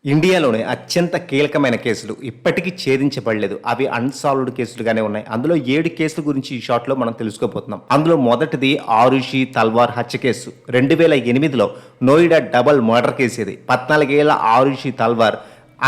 ఇండియాలోనే అత్యంత కీలకమైన కేసులు ఇప్పటికీ ఛేదించబడలేదు. అవి అన్సాల్వ్డ్ కేసులుగానే ఉన్నాయి. అందులో 7 కేసుల గురించి ఈ షార్ట్లో మనం తెలుసుకోబోతున్నాం. అందులో మొదటిది ఆరుషి తల్వార్ హత్య కేసు. 2008లో నోయిడా డబల్ మర్డర్ కేసు ఇది. 14 ఏళ్ల ఆరుషి తల్వార్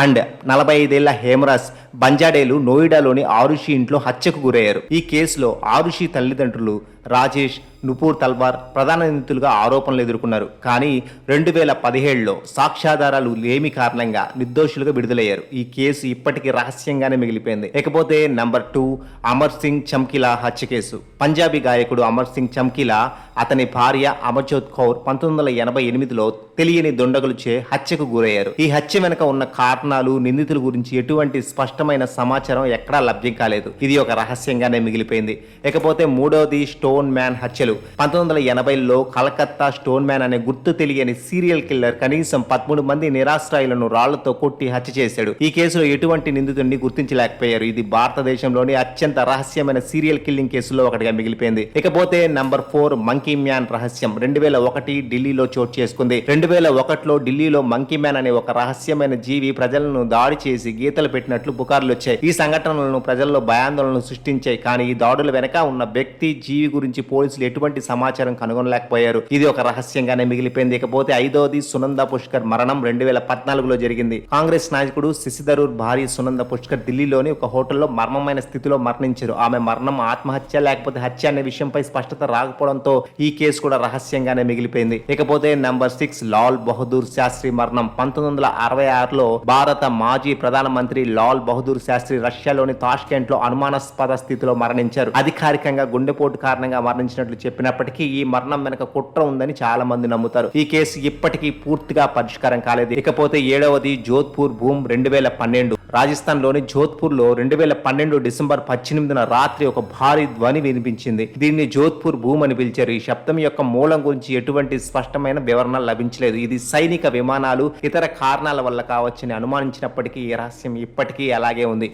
అండ్ 45 ఏళ్ల హేమరాజ్ బంజాడేలు నోయిడాలోని ఆరుషి ఇంట్లో హత్యకు గురయ్యారు. ఈ కేసులో ఆరుషి తల్లిదండ్రులు రాజేష్, నుపూర్ తల్వార్ ప్రధాన నిందితులుగా ఆరోపణలు ఎదుర్కొన్నారు. కానీ 2017లో సాక్ష్యాధారాలు లేమి కారణంగా నిర్దోషులుగా విడుదలయ్యారు. ఈ కేసు ఇప్పటికీ రహస్యంగానే మిగిలిపోయింది. ఇకపోతే నంబర్ 2 అమర్ సింగ్ చమ్కీలా హత్య కేసు. పంజాబీ గాయకుడు అమర్ సింగ్ చమ్కీలా, అతని భార్య అమర్జోత్ కౌర్ 1988లో తెలియని దుండగులచే హత్యకు గురయ్యారు. ఈ హత్య వెనుక ఉన్న కారణాలు, నిందితుల గురించి ఎటువంటి స్పష్టమైన సమాచారం ఎక్కడా లభ్యం కాలేదు. ఇది ఒక రహస్యంగానే మిగిలిపోయింది. ఇకపోతే మూడవది స్టోన్ మ్యాన్ హత్యలు. 1980లో కలకత్తా స్టోన్ మ్యాన్ అనే గుర్తు తెలియని సీరియల్ కిల్లర్ కనీసం 13 మంది నిరాశ్రయులను రాళ్లతో కొట్టి హత్య చేశాడు. ఈ కేసులో ఎటువంటి నిందితుడిని గుర్తించలేకపోయారు. ఇది భారతదేశంలోని అత్యంత రహస్యమైన సీరియల్ కిల్లింగ్ కేసుల్లో ఒకటిగా మిగిలిపోయింది. ఇకపోతే నంబర్ 4 మంకీ మ్యాన్ రహస్యం. 2001 ఢిల్లీలో చోటు చేసుకుంది. 2001లో ఢిల్లీలో మంకీ మ్యాన్ అనే ఒక రహస్యమైన జీవి ప్రజలను దాడి చేసి గీతలు పెట్టినట్లు పుకార్లు వచ్చాయి. ఈ సంఘటనలను ప్రజల్లో భయాందోళనలు సృష్టించాయి. కానీ ఈ దాడుల వెనక ఉన్న వ్యక్తి, జీవి గురించి పోలీసులు ఎటువంటి సమాచారం కనుగొనలేకపోయారు. ఇది ఒక రహస్యంగానే మిగిలిపోయింది. ఇకపోతే 5వది సునంద పుష్కర్ మరణం. 2014లో జరిగింది. కాంగ్రెస్ నాయకుడు శశి థరూర్ భార్య సునంద పుష్కర్ ఢిల్లీలోని ఒక హోటల్లో మర్మమైన స్థితిలో మరణించారు. ఆమె మరణం ఆత్మహత్య లేకపోతే హత్య అనే విషయంపై స్పష్టత రాకపోవడంతో ఈ కేసు కూడా రహస్యంగానే మిగిలిపోయింది. ఇకపోతే నంబర్ 6 లాల్ బహదూర్ శాస్త్రి మరణం. 1966లో భారత మాజీ ప్రధానమంత్రి లాల్ బహదూర్ శాస్త్రి రష్యాలోని తాష్కెంట్ లో అనుమానాస్పద స్థితిలో మరణించారు. అధికారికంగా గుండెపోటు కారణంగా మరణించినట్లు చెప్పినప్పటికీ ఈ మరణం వెనక కుట్ర ఉందని చాలా మంది నమ్ముతారు. ఈ కేసు ఇప్పటికీ పూర్తిగా పరిష్కారం కాలేదు. ఇకపోతే 7వది జోధ్పూర్ భూమ్. 2012 రాజస్థాన్ లోని జోధ్పూర్ లో 2012 డిసెంబర్ 18న రాత్రి ఒక భారీ ధ్వని వినిపించింది. దీన్ని జోధ్పూర్ భూమ్ అని పిలిచారు. ఈ శబ్దం యొక్క మూలం గురించి ఎటువంటి స్పష్టమైన వివరణ లభించలేదు. ఇది సైనిక విమానాలు, ఇతర కారణాల వల్ల కావచ్చని అనుమానించినప్పటికీ ఈ రహస్యం ఇప్పటికీ అలాగే ఉంది.